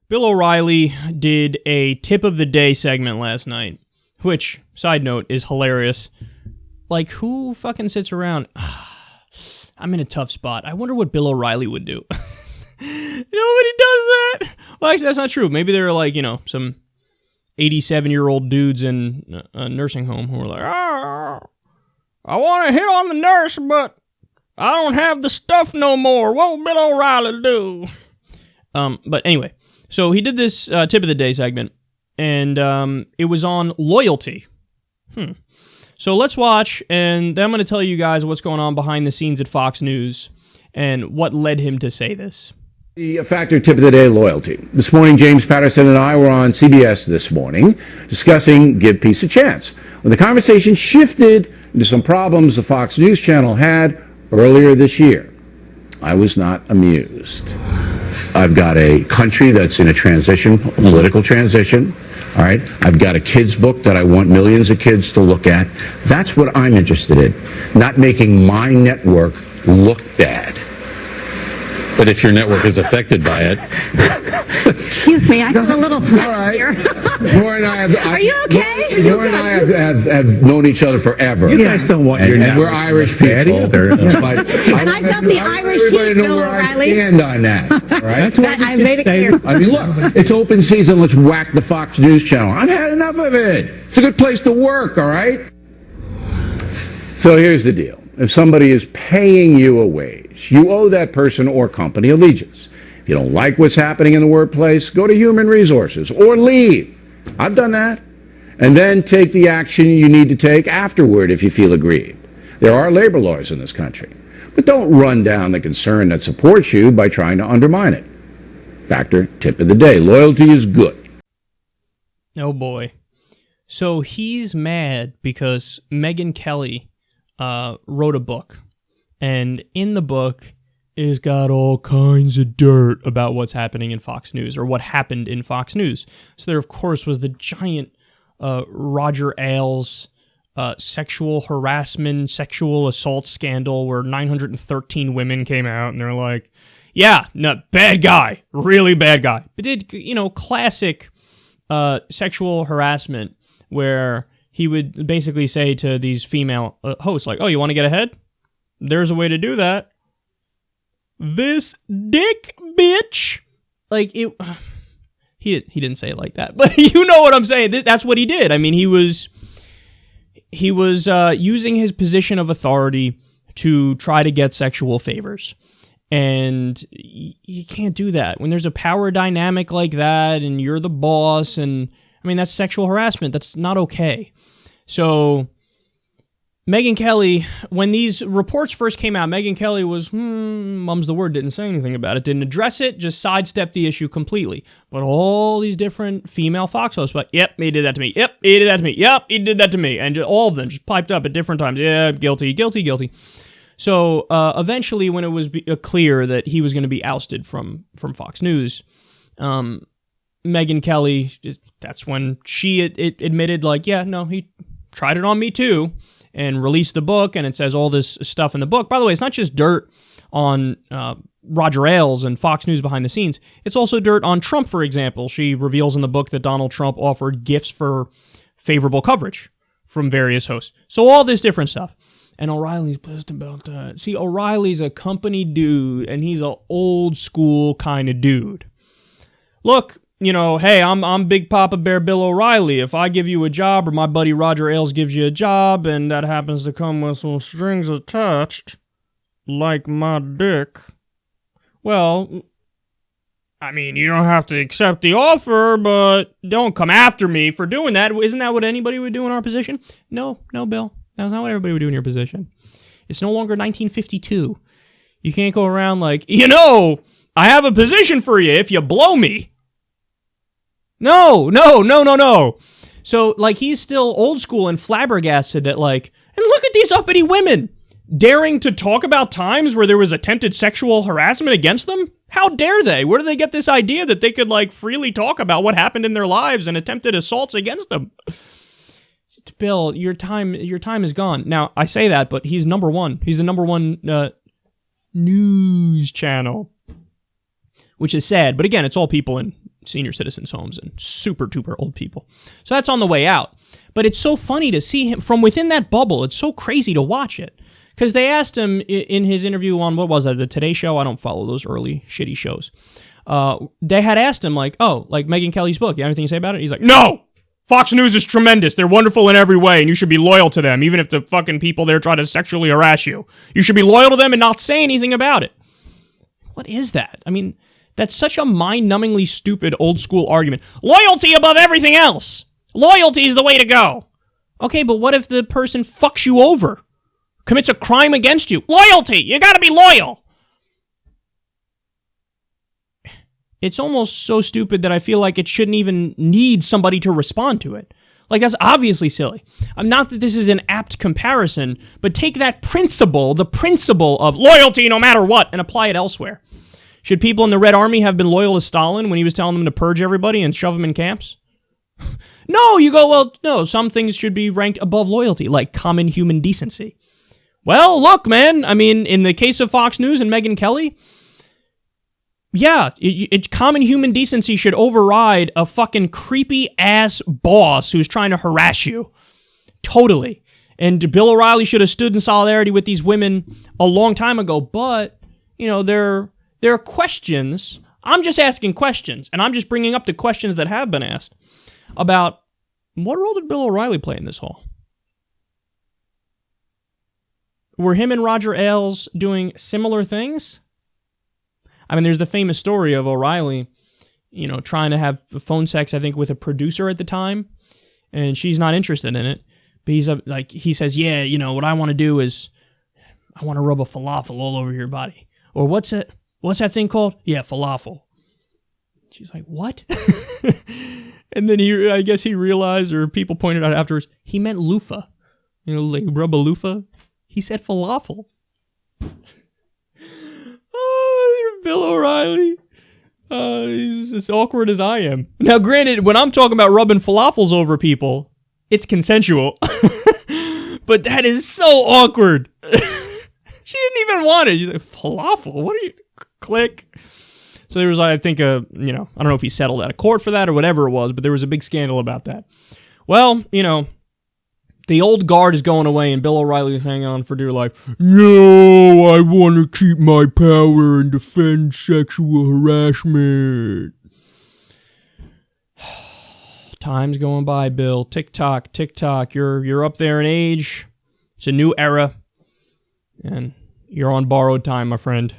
Bill O'Reilly did a tip of the day segment last night, which, side note, is hilarious. Like, who fucking sits around? I'm in a tough spot. I wonder what Bill O'Reilly would do. Nobody does that. Well, actually, that's not true. Maybe there are, like, some 87-year-old dudes in a nursing home who are like, I want to hit on the nurse, but I don't have the stuff no more. What will Bill O'Reilly do? But anyway, so he did this tip of the day segment, and it was on loyalty. So let's watch, and then I'm going to tell you guys what's going on behind the scenes at Fox News and what led him to say this. The factor tip of the day, loyalty. This morning, James Patterson and I were on CBS this morning discussing Give Peace a Chance. When the conversation shifted into some problems the Fox News channel had earlier this year, I was not amused. I've got a country that's in a transition, political transition. All right. I've got a kid's book that I want millions of kids to look at. That's what I'm interested in, not making my network look bad. But if your network is affected by it. Excuse me, I feel a little flat here. Nora and I have. Are you okay? Nora and I have known each other forever. You guys don't want your network. And we're Irish people. And I've got the Irish everybody sheep, know Bill where I O'Reilly. stand on that. All right. That's what I made it clear. I mean, look, it's open season. Let's whack the Fox News channel. I've had enough of it. It's a good place to work, all right? So here's the deal. If somebody is paying you a wage, you owe that person or company allegiance. If you don't like what's happening in the workplace, go to Human Resources or leave. I've done that. And then take the action you need to take afterward if you feel aggrieved. There are labor laws in this country. But don't run down the concern that supports you by trying to undermine it. Factor tip of the day. Loyalty is good. Oh boy. So he's mad because Megyn Kelly wrote a book. And in the book, it's got all kinds of dirt about what's happening in Fox News, or what happened in Fox News. So there, of course, was the giant Roger Ailes sexual harassment, sexual assault scandal where 913 women came out and they're like, yeah, no, bad guy, really bad guy. But did, classic sexual harassment where he would basically say to these female hosts, like, oh, you want to get ahead? There's a way to do that. This dick bitch. Like, it... He didn't say it like that, but you know what I'm saying. That's what he did. I mean, he was using his position of authority to try to get sexual favors. And you can't do that. When there's a power dynamic like that and you're the boss, and I mean, that's sexual harassment. That's not okay. So Megyn Kelly, when these reports first came out, Megyn Kelly was, mum's the word, didn't say anything about it, didn't address it, just sidestepped the issue completely. But all these different female Fox hosts, like, yep, he did that to me. Yep, he did that to me. Yep, he did that to me. And all of them just piped up at different times. Yeah, guilty, guilty, guilty. So eventually, when it was clear that he was going to be ousted from Fox News, Megyn Kelly, that's when she admitted, like, yeah, no, he tried it on me too, and released the book, and it says all this stuff in the book. By the way, it's not just dirt on Roger Ailes and Fox News behind the scenes. It's also dirt on Trump, for example. She reveals in the book that Donald Trump offered gifts for favorable coverage from various hosts. So all this different stuff. And O'Reilly's pissed about that. See, O'Reilly's a company dude, and he's an old school kind of dude. Look, hey, I'm Big Papa Bear Bill O'Reilly. If I give you a job, or my buddy Roger Ailes gives you a job, and that happens to come with some strings attached, like my dick, well, I mean, you don't have to accept the offer, but don't come after me for doing that. Isn't that what anybody would do in our position? No, Bill. That's not what everybody would do in your position. It's no longer 1952. You can't go around like, I have a position for you if you blow me. No. So, like, he's still old school and flabbergasted that, like, and look at these uppity women daring to talk about times where there was attempted sexual harassment against them. How dare they? Where do they get this idea that they could, like, freely talk about what happened in their lives and attempted assaults against them? Bill, your time is gone. Now, I say that, but he's number one. He's the number one news channel, which is sad. But again, it's all people in senior citizens' homes and super duper old people. So that's on the way out. But it's so funny to see him from within that bubble. It's so crazy to watch it. Because they asked him in his interview on, what was that, the Today Show? I don't follow those early shitty shows. They had asked him, like, oh, like Megyn Kelly's book, you have anything to say about it? He's like, no! Fox News is tremendous. They're wonderful in every way, and you should be loyal to them, even if the fucking people there try to sexually harass you. You should be loyal to them and not say anything about it. What is that? I mean, that's such a mind-numbingly stupid old-school argument. Loyalty above everything else. Loyalty is the way to go. Okay, but what if the person fucks you over? Commits a crime against you? Loyalty! You gotta be loyal! It's almost so stupid that I feel like it shouldn't even need somebody to respond to it. Like, that's obviously silly. Not that this is an apt comparison, but take that principle, the principle of loyalty no matter what, and apply it elsewhere. Should people in the Red Army have been loyal to Stalin when he was telling them to purge everybody and shove them in camps? No, you go, well, no, some things should be ranked above loyalty, like common human decency. Well, look, man, I mean, in the case of Fox News and Megyn Kelly, yeah, common human decency should override a fucking creepy-ass boss who's trying to harass you. Totally. And Bill O'Reilly should have stood in solidarity with these women a long time ago, but, you know, there are questions. I'm just asking questions, and I'm just bringing up the questions that have been asked about what role did Bill O'Reilly play in this whole? Were him and Roger Ailes doing similar things? I mean, there's the famous story of O'Reilly, you know, trying to have phone sex, I think, with a producer at the time, and she's not interested in it. But he says, yeah, you know, what I want to do is I want to rub a falafel all over your body. Or what's that thing called? Yeah, falafel. She's like, what? And then I guess he realized, or people pointed out afterwards, he meant loofah. You know, like rub a loofah. He said falafel. Bill O'Reilly. He's as awkward as I am. Now, granted, when I'm talking about rubbing falafels over people, it's consensual. But that is so awkward. She didn't even want it. She's like, falafel? What are you... Click. So there was, I think, I don't know if he settled out of court for that or whatever it was, but there was a big scandal about that. Well, you know, the old guard is going away and Bill O'Reilly is hanging on for dear life. No, I want to keep my power and defend sexual harassment. Time's going by, Bill. Tick-tock, tick-tock. You're up there in age. It's a new era. And you're on borrowed time, my friend.